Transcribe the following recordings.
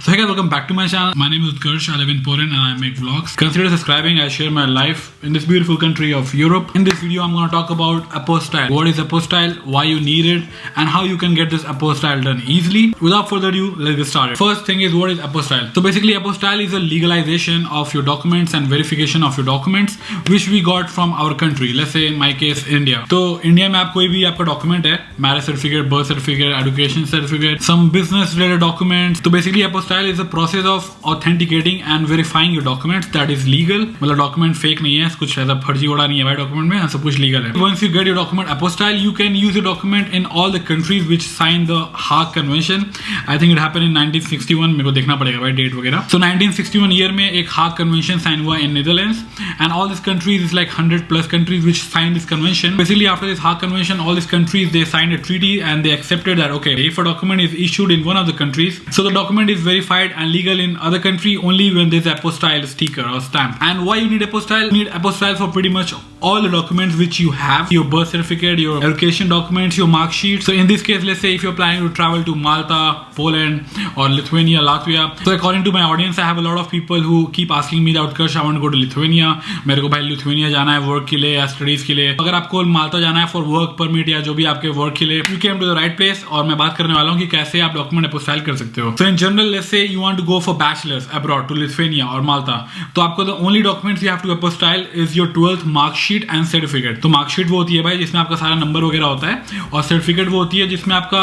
So hey guys, welcome back to my channel. My name is Utkarsh. I live in Poland and I make vlogs. Consider subscribing. I share my life in this beautiful country of Europe. In this video, I'm going to talk about apostille. What is apostille, why you need it, and how you can get this apostille done easily. Without further ado, let's get started. First thing is, what is apostille? So basically, apostille is a legalization of your documents and verification of your documents, which we got from our country. Let's say in my case, India. So India में आप कोई भी आपका document है, marriage certificate, birth certificate, education certificate, some business related documents. तो basically apostille is a process of authenticating and verifying your documents that is legal. मतलब document fake नहीं है, कुछ ऐसा फर्जीवाड़ा नहीं है भाई document में, सब कुछ legal है. Once you get your document apostille, you can use your document in all the countries which signed the Hague Convention. I think it happened in 1961. मेरे को देखना पड़ेगा भाई date वगैरह. So 1961 year में एक Hague Convention sign हुआ in Netherlands, and all these countries is like 100 plus countries which signed this convention. Basically after this Hague Convention, all these countries they signed a treaty and they accepted that okay, if a document is issued in one of the countries, so the document is verified and legal in other country only when there's apostille sticker or stamp. And why you need apostille? You need apostille for pretty much all the documents which you have, your birth certificate, your education documents, your mark sheet. So in this case, let's say if you're planning to travel to Malta, Poland or Lithuania, Latvia. So according to my audience, I have a lot of people who keep asking me that Utkarsh, I want to go to Lithuania. मेरे को भाई Lithuania जाना है work के लिए या studies के लिए. अगर आपको माल्टा जाना है for work permit या जो भी आपके work के लिए, you came to the right place. और मैं बात करने वाला हूँ कि कैसे आप document apostille कर सकते हो. So in general, let's say you want to go for bachelor's abroad to Lithuania or Malta. तो आपको the only documents you have to apostille is your 12th mark sheet and certificate. तो mark sheet वो होती है भाई जिसमें आपका सारा नंबर वगैरह होता है, और certificate वो होती है जिसमें आपका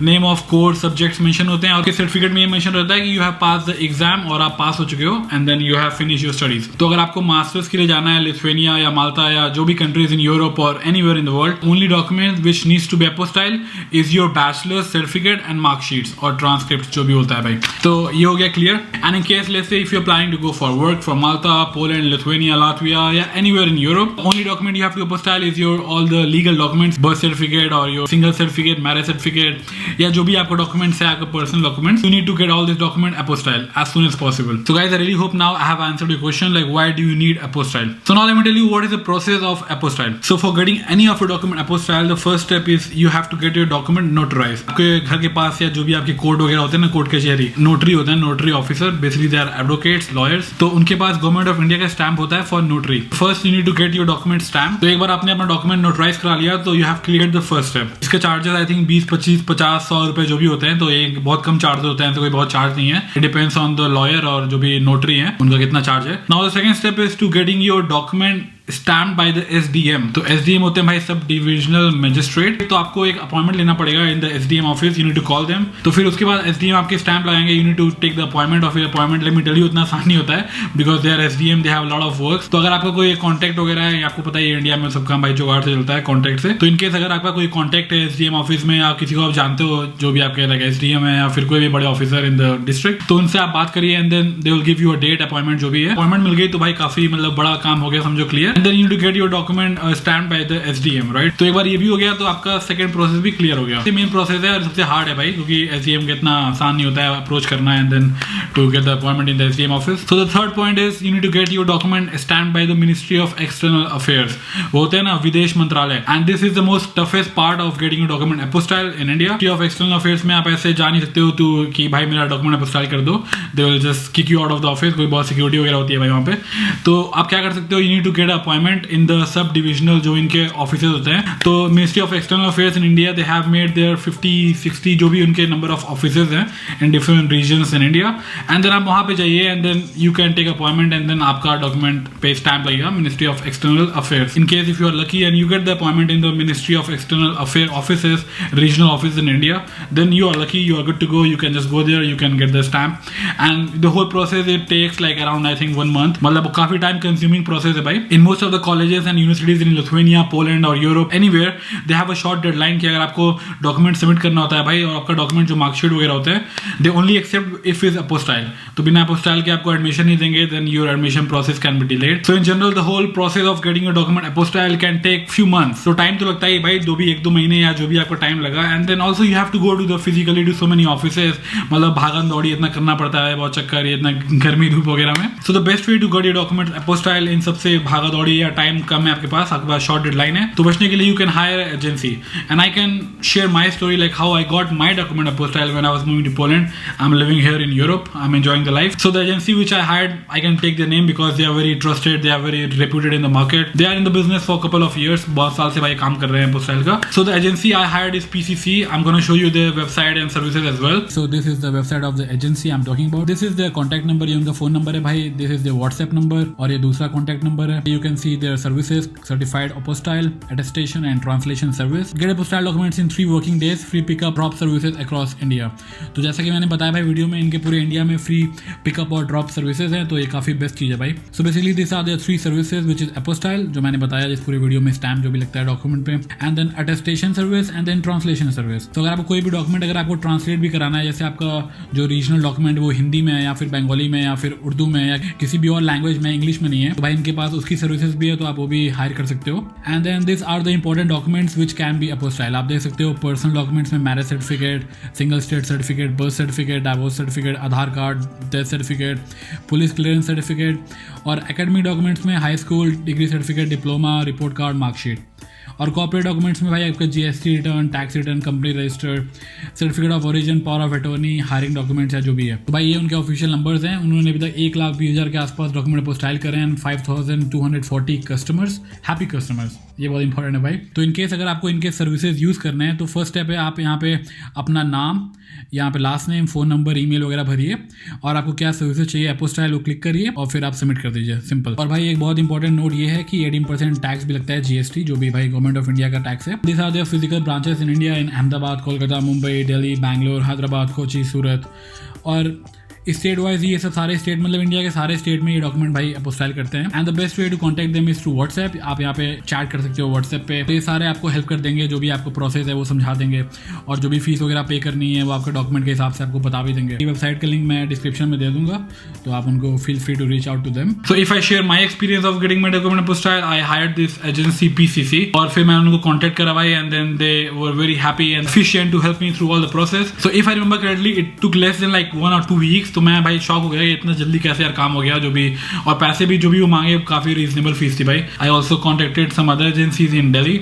name of course subjects mention होते हैं, और certificate में ये mention रहता है कि you have passed the exam और आप पास हो चुके हो and then you have finished your studies. तो अगर आपको मास्टर्स के लिए जाना है लिथुएनिया या माल्टा या जो भी countries in Europe or anywhere in the world, only document which needs to be apostille is your bachelor's certificate and mark sheets और transcripts जो भी होता है भाई. तो ये हो गया clear. And in case let's say if you're planning to go for work for Malta, Poland, Lithuania, Latvia, yeah, anywhere in Europe, only document you have to apostille is your all the legal documents, birth certificate or your single certificate, marriage certificate, या जो भी आपका documents है, आपका personal documents, you need to get all this document apostille as soon as possible. So guys, I really hope now I have answered your question, like why do you need apostille? So now let me tell you what is the process of apostille. So for getting any of your document apostille, the first step is you have to get your document notarized. आपके घर के पास या जो भी आपके court वगैरह होते हैं ना, कोर्ट कचहरी, नोटरी होता है, notary officer, basically they are advocates, lawyers. तो उनके पास गवर्नमेंट ऑफ इंडिया का स्टैम्प होता है for notary. First you need to get your document stamp. तो एक बार आपने अपना डॉक्यूमेंट नोटराइज करा लिया तो you have cleared the first step. इसके चार्जेस आई थिंक 20, 25, 50, 100 रुपए जो भी होते हैं, तो एक बहुत कम चार्ज होते हैं, तो कोई बहुत चार्ज नहीं है. It depends on the lawyer और जो भी नोटरी है उनका कितना चार्ज है. Now the second step is to getting your document stamp by the SDM. तो SDM होते हैं भाई सब डिविजनल मजिस्ट्रेट. तो आपको एक अपॉइंटमेंट लेना पड़ेगा in the SDM office. You need to call them. तो फिर उसके बाद SDM आपके स्टैम्प लगाएंगे. You need to take the appointment. और फिर appointment let me tell you उतना आसान नहीं होता है because they are SDM, they have lot of works. तो अगर आपका कोई कॉन्टैक्ट वगैरह है, आपको पता है इंडिया में सब काम भाई जुगाड़ से चलता है कॉन्टैक्ट से. तो इनकेस अगर आपका कोई कॉन्टैक्ट है SDM ऑफिस में या किसी को आप जानते हो जो भी आपके लाइक SDM है या फिर कोई भी बड़े ऑफिसर इन द डिस्ट्रिक्ट, तो उनसे आप बात करिए and then they will give you a date appointment. जो भी है अपॉइंटमेंट मिल गई तो भाई काफी मतलब बड़ा काम हो गया, समझो clear. And then you need to get your document stamp by the SDM, right. तो एक बार ये भी हो गया तो आपका सेकंड प्रोसेस भी क्लियर हो गया. ये मेन प्रोसेस है और सबसे हार्ड है भाई, क्योंकि SDM का इतना आसान नहीं होता है अप्रोच करना and then to get the appointment in the SDM office. So the third point is you need to get your document stamp by the ministry of external affairs. वो होते हैं ना विदेश मंत्रालय. And this is the most toughest part of getting your document apostille in India. Ministry of external affairs में आप ऐसे जा नहीं सकते हो तो कि भाई मेरा डॉक्यूमेंट apostille कर दो. They will just kick you out of the office. कोई बहुत सिक्योरिटी वगैरह होती है भाई वहाँ पे. तो आप क्या कर सकते हो, you need to get appointment in the sub divisional जो इनके ऑफिस होते हैं. तो ministry of external affairs in India they have made their 50-60 जो भी उनके नंबर ऑफ ऑफिसेज हैं in different regions in India. And then आप वहाँ पे जाइए and then you can take appointment and then आपका डॉक्यूमेंट पे स्टैम्प लगेगा ministry of external affairs. In case if you are lucky and you get the appointment in the ministry of external affair offices, regional office in India, then you are lucky, you are good to go. You can just go there, you can get the stamp, and the whole process it takes like around I think 1 month. मतलब काफी time consuming process है भाई. In most of the colleges and universities in Lithuania, Poland or Europe, anywhere they have a short deadline कि अगर आपको document submit करना होता है भाई और आपका document जो marksheet वगैरह होते हैं they only accept if is apostille. तो बिना apostille के आपको admission नहीं देंगे, then your admission process can be delayed. So in general the whole process of getting your document apostille can take few months. So time तो लगता है भाई 1-2 महीने या जो भी आपको time लगा. And then also you have to go to the physically to so many offices. मतलब भागन दौड़ी इतना करना पड़ता है, बहुत चक्कर, इतना गर्मी धूप वगैरह में. So the best way to get your document apostille इन सबसे भागा दौड़ी या टाइम कम है आपके पास शॉर्ट डेडलाइन है, तो बचने के लिए you can hire agency. And I can share my story like how I got my document apostille when I was moving to Poland. I'm living here in Europe. I'm enjoying the life. So the agency which I hired, I can take their name because they are very trusted. They are very reputed in the market. They are in the business for a couple of years. बहुत साल से भाई काम कर रहे हैं apostille का. So the agency I hired is PCC. I'm going to show you their website and services as well. So this is the website of the agency I'm talking about. This is their contact number. ये उनका phone number है भाई. This is their WhatsApp number और ये दूसरा contact number है. You can see their services: certified apostille, attestation and translation service. Get apostille documents in 3 working days. Free pickup, drop services across India. तो जैसा कि मैंने बताया भाई वीडियो में, इनके पूरे इंडिया में फ्री पिकअप और ड्रॉप सर्विसेज हैं, तो ये काफ़ी बेस्ट चीज़ है भाई. So basically this are their 3 services which is apostille, जो मैंने बताया इस पूरे वीडियो में, स्टैम्प जो भी लगता है डॉक्यूमेंट पे, and then attestation service and then translation service. तो अगर आपको कोई भी डॉक्यूमेंट अगर आपको ट्रांसलेट भी कराना है, जैसे आपका जो रीजनल डॉक्यूमेंट वो हिंदी में है या फिर बंगाली में या फिर उर्दू में या किसी भी और लैंग्वेज में, इंग्लिश में नहीं है, तो भाई इनके पास उसकी सर्विसेज भी है, तो आप वो भी हायर कर सकते हो. And then this are the important documents which can be apostille. आप देख सकते हो पर्सनल डॉक्यूमेंट्स में marriage certificate, single state certificate, birth certificate, divorce certificate, Aadhaar card, death certificate, police clearance certificate, और एकेडमिक डॉक्यूमेंट्स में high school degree certificate, diploma, report card, marksheet. और corporate documents में भाई आपका GST return, tax return, company registered, certificate of origin, power of attorney, hiring documents है जो भी है. तो भाई ये उनके ऑफिशियल नंबर्स हैं. उन्होंने अभी तक 1,20,000 के आसपास डॉक्यूमेंट अपोस्टाइल करे हैं. 5,240 कस्टमर्स, हैप्पी कस्टमर्स. ये बहुत इंपॉर्टेंट है भाई. तो इनकेस अगर आपको इनके सर्विसेज यूज़ करने हैं, तो फर्स्ट स्टेप है आप यहाँ पे अपना नाम, यहाँ पे last name, phone number, email वगैरह भरिए, और आपको क्या सर्विसेज चाहिए अपोस्टाइल वो क्लिक करिए और फिर आप सबमिट कर दीजिए. सिंपल. और भाई एक बहुत इंपॉर्टेंट नोट ये है कि 18% टैक्स भी लगता है, जीएसटी, जो भी भाई गवर्नमेंट ऑफ इंडिया का टैक्स है. This are there physical branches in India, in Ahmedabad, Kolkata, Mumbai, Delhi, Bangalore, Hyderabad, Kochi, Surat. और स्टेट वाइज ये सब सारे स्टेट, मतलब इंडिया के सारे स्टेट में ये डॉक्यूमेंट भाई अपोस्टाइल करते हैं. And the best way to contact them is through WhatsApp. आप यहाँ पे चैट कर सकते हो व्हाट्सएप पे. तो ये सारे आपको हेल्प कर देंगे, जो भी आपको प्रोसेस है वो समझा देंगे, और जो भी फीस वगैरह पे करनी है वो आपके डॉक्यूमेंट के हिसाब से आपको बता भी देंगे. वेबसाइट का लिंक मैं डिस्क्रिप्शन में दे दूंगा, तो आप उनको feel free to reach out to them. So if I share my experience of getting my document apostille, I hired this agency PCC, और फिर मैंने उनको कॉन्टैक्ट करा भाई, and then they were very happy and efficient to help me through all the process. So if I remember correctly it took less than like 1 or 2 weeks. तो मैं भाई shock हो गया इतना जल्दी कैसे यार काम हो गया जो भी, और पैसे भी जो भी वो मांगे काफी रीजनेबल फीस थी भाई. I also contacted some other agencies in Delhi,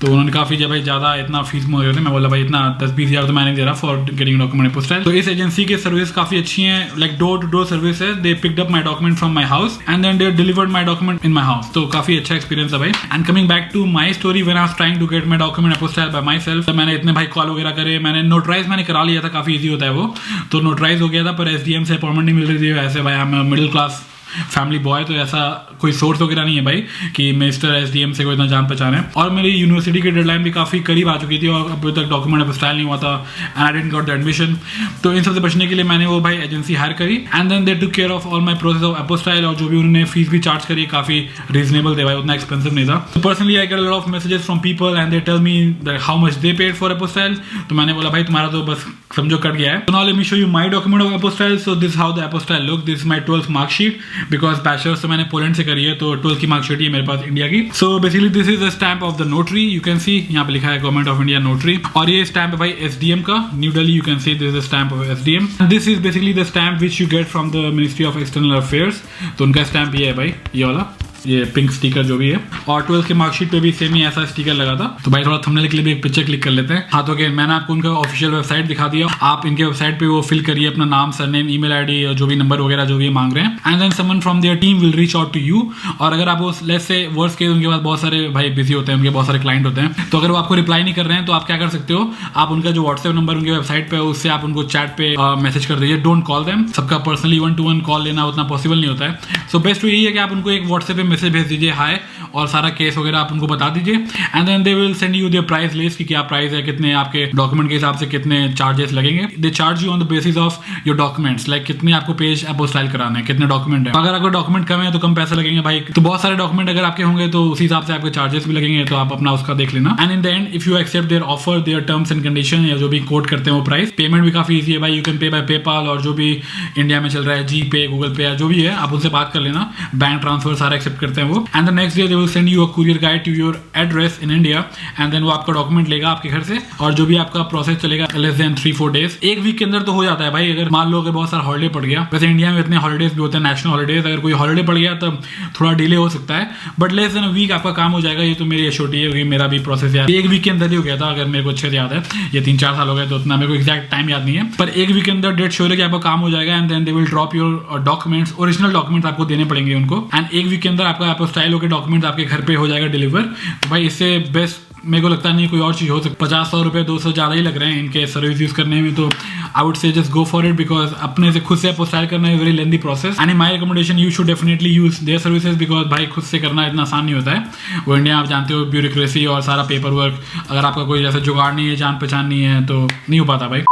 तो उन्होंने काफी जब भाई ज्यादा इतना फीस मांग रहे थे. मैं बोला भाई इतना 10-20 हज़ार तो मैं नहीं दे रहा फॉर गेटिंग डॉक्यूमेंट अपोस्टाइल. तो इस एजेंसी के सर्विस काफी अच्छी है, like door to door service है. They picked up my document from my house and then they delivered my document in my house. तो काफी अच्छा एक्सपीरियंस है भाई. And coming back to my story, when I was trying to get my document apostille by myself, तो मैंने इतने भाई call वगैरह करे, मैंने नोटराइज मैंने करा लिया था, काफी ईजी होता है वो, तो नोटराइज हो गया था, पर SDM से अपॉइंटमेंट नहीं मिल रही थी. ऐसे भाई I am middle class family boy, तो ऐसा कोई सोर्स वगैरह नहीं है भाई कि मिस्टर SDM से कोई इतना जान पहचान है. और मेरी यूनिवर्सिटी की डेडलाइन भी काफ़ी करीब आ चुकी थी और अभी तक डॉक्यूमेंट अपोस्टाइल नहीं हुआ था, and I didn't got the admission. तो इन सबसे बचने के लिए मैंने वो भाई एजेंसी हायर करी, and then they took care of all my process of apostille. और जो भी उन्होंने फीस भी चार्ज करी काफ़ी रीजनेबल थे भाई, उतना एक्सपेंसिव नहीं था. तो personally I get a lot of messages from people and they tell me how much they paid for apostille. तो मैंने बोला भाई तुम्हारा तो बस समझो कट गया है. तो now let me show you my document of apostille. So this how the apostille look. This my 12th marksheet, because bachelors तो मैंने पोलैंड से करी है, तो 12th की मार्कशीट है मेरे पास इंडिया की. सो basically this is the stamp of the notary. You can see यहाँ पे लिखा है गवर्नमेंट ऑफ इंडिया नोटरी, और ये स्टैम्प है भाई SDM का, new Delhi. You can see this is the stamp of SDM. This is basically the stamp which you get from the ministry of external affairs. तो उनका स्टैम्प ये है भाई, ये वाला, ये पिंक स्टिकर जो भी है. और 12th के मार्कशीट पे भी सेम ही ऐसा स्टिकर लगा था. तो भाई थोड़ा थंबनेल के लिए भी एक पिक्चर क्लिक कर लेते हैं. हाँ, तो मैंने आपको उनका ऑफिशियल वेबसाइट दिखा दिया. आप इनके वेबसाइट पे वो फिल करिए अपना नाम, सरनेम, ईमेल आईडी, जो भी नंबर वगैरह जो भी मांग रहे हैं, and then someone from their team will reach out to you. और अगर आप लेट्स से वर्स्ट केस उनके पास बहुत सारे भाई बिजी होते हैं, उनके बहुत सारे क्लाइंट होते हैं, तो अगर वो आपको रिप्लाई नहीं कर रहे हैं तो आप क्या कर सकते हो, आप उनका जो व्हाट्सएप नंबर उनके वेबसाइट पे है उससे आप उनको चैट पे मैसेज कर दीजिए. Don't call them. सबका पर्सनली 1-to-1 कॉल लेना उतना पॉसिबल नहीं होता है. सो बेस्ट यही है कि आप उनको एक व्हाट्सएप पे मैसेज भेज दीजिए, हाय, और सारा केस वगैरह आप उनको बता दीजिए, and then they will send you their price list कि क्या प्राइस है, कितने आपके डॉक्यूमेंट के हिसाब से कितने चार्जेस लगेंगे. They charge you on the basis of your documents, like कितने आपको पेज अपोस्टाइल कराना है, कितने डॉक्यूमेंट है. अगर आपको डॉक्यूमेंट कम है तो कम पैसे लगेंगे भाई. तो बहुत सारे डॉक्यूमेंट अगर आपके होंगे तो उसी हिसाब से आपके चार्जेस भी लगेंगे, तो आप अपना उसका देख लेना. And in the end if you accept their offer, their terms and condition, या जो भी कोट करते हैं वो प्राइस, पेमेंट भी काफी ईजी है भाई. You can pay by PayPal, और जो भी इंडिया में चल रहा है GPay, गूगल पे, जो भी है आप उनसे बात कर लेना. बैंक ट्रांसफर सारा एक्सेप्ट करते हैं वो. And the next day they will send you a courier guide to your address in India and then वो आपका डॉक्यूमेंट लेगा आपके घर से, और जो भी आपका प्रोसेस चलेगा लेस देन 3-4 डेज, एक वीक के अंदर तो हो जाता है भाई। अगर मान लो कि बहुत सारा हॉलिडे पड़ गया, वैसे इंडिया में इतने हॉलिडेज भी होते हैं, नेशनल हॉलिडेज, अगर कोई हॉलिडे पड़ गया तब थोड़ा डिले हो सकता है, but less than a week आपका काम हो जाएगा। ये तो मेरी एश्योरिटी है, क्योंकि मेरा भी प्रोसेस यार एक वीक के अंदर ही हो गया था, अगर मेरे को अच्छे से याद है। ये 3-4 साल हो गए तो उतना मेरे को एक्जैक्ट टाइम याद नहीं है, पर एक वीक के अंदर डेट श्योर है कि आपका काम हो जाएगा। And then they will drop your documents, original documents आपको देने पड़ेंगे उनको, एंड एक वीक के अंदर आपका अपोस्टाइल के डॉक्यूमेंट आपके घर पे हो जाएगा डिलीवर। तो भाई इससे बेस्ट मेरे को लगता नहीं कोई और चीज़ हो सकती। 50-100 रुपये 200 ज़्यादा ही लग रहे हैं इनके सर्विस यूज़ करने में, तो I would say just go for it, because अपने से खुद से अपोस्टाइल करना है very lengthy process, and my recommendation you should definitely use their services, because भाई खुद से करना इतना आसान नहीं होता है। वो इंडिया आप जानते हो ब्यूरोक्रेसी और सारा पेपर वर्क, अगर आपका कोई जैसे जुगाड़ नहीं है, जान पहचान नहीं है, तो नहीं हो पाता भाई।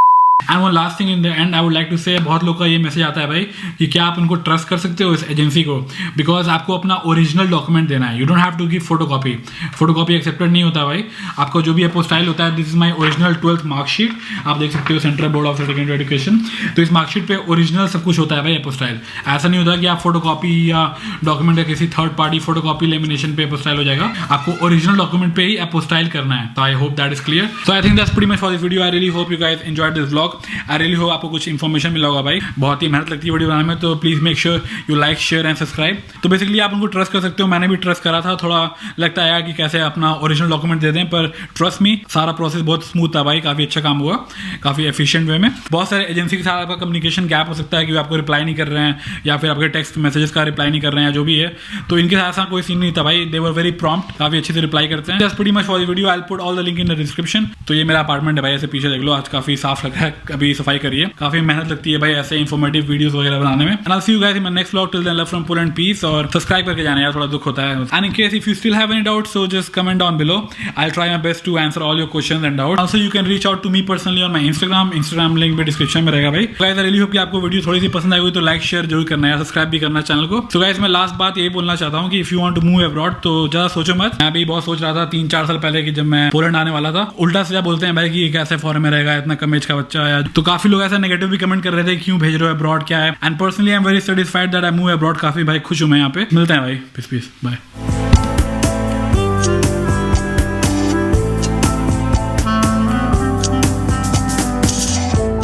And one last thing in the end I would like to say, बहुत लोग का ये मैसेज आता है भाई कि क्या आप उनको ट्रस्ट कर सकते हो इस एजेंसी को, बिकॉज आपको अपना ओरिजिनल डॉक्यूमेंट देना है। You don't have to give photocopy, photocopy accepted नहीं होता भाई। आपको जो भी अपोस्टाइल होता है, this is my original 12th marksheet, आप देख सकते हो central board of secondary education, तो इस मार्कशीट पे ओरिजिनल सब कुछ होता है भाई अपोस्टाइल। ऐसा नहीं होता कि आप फोटोकॉपी या डॉक्यूमेंट या किसी थर्ड पार्टी फोटोकॉपी लेमिनेशन पे अपोस्टाइल हो जाएगा, आपको ओरिजिनल डॉक्यूमेंट पे ही अपोस्टाइल करना है। तो I hope that is clear. So I think that's pretty much for this video. I really hope you guys enjoyed this vlog. I really hope आपको कुछ इन्फॉर्मेशन मिला होगा भाई, बहुत ही मेहनत लगती है वीडियो बनाने में, तो please make sure you like share and subscribe. तो बेसिकली आप उनको ट्रस्ट कर सकते हो, मैंने भी ट्रस्ट करा था, थोड़ा लगता है कि कैसे अपना ओरिजिनल डॉक्यूमेंट दे दें, पर ट्रस्ट मी सारा प्रोसेस बहुत स्मूथ था भाई, काफी अच्छा काम हुआ, काफी एफिशिएंट वे में। बहुत सारे एजेंसी के साथ आपका कम्युनिकेशन गैप हो सकता है कि आपको रिप्लाई नहीं कर रहे हैं, या फिर आपके टेक्स्ट मैसेजेस का रिप्लाई नहीं कर रहे हैं, जो भी है, तो इनके साथ ऐसा कोई सीन नहीं था भाई। दे वर वेरी प्रॉम्प्ट, काफी अच्छे से रिप्लाई करते हैं। Just pretty much for the video, I will put all the link in the description. तो ये मेरा अपार्टमेंट है भाई, ऐसे पीछे देख लो, आज काफी साफ लग रहा है, अभी सफाई करिए, काफी मेहनत लगती है भाई ऐसे इन्फॉर्मेटिव वीडियोस वगैरह बनाने में। And I see you guys in my next vlog. Till then love from pull and peace, और सब्सक्राइब करके जाना यार, थोड़ा दुख होता है। And in case if you still have any doubts, so just comment down below, I will try my best to answer all your questions and doubts. Also you can reach out to me personally on my Instagram link भी description में रहेगा भाई। Guys I really hope कि आपको video थोड़ी सी पसंद आई हुई, तो लाइक शेयर जरूर करना है, सब्सक्राइब भी करना चैनल को। सो गाइस मैं लास्ट बात यही बोलना चाहता हूँ कि if you want to move abroad, तो ज्यादा सोचो मत। मैं भी बहुत सोच रहा था 3-4 साल पहले कि जब मैं पोलैंड आने वाला था, उल्टा सीधा बोलते हैं भाई कि कैसे फॉरेन में रहेगा, इतना कम एज का बच्चा है, तो काफी लोग ऐसा नेगेटिव भी कमेंट कर रहे थे क्यों भेज रहे हो अब्रॉड, क्या है। And personally I am very satisfied that I move abroad, काफी भाई खुश हूं मैं यहाँ पे। मिलते हैं भाई, पीस बाय।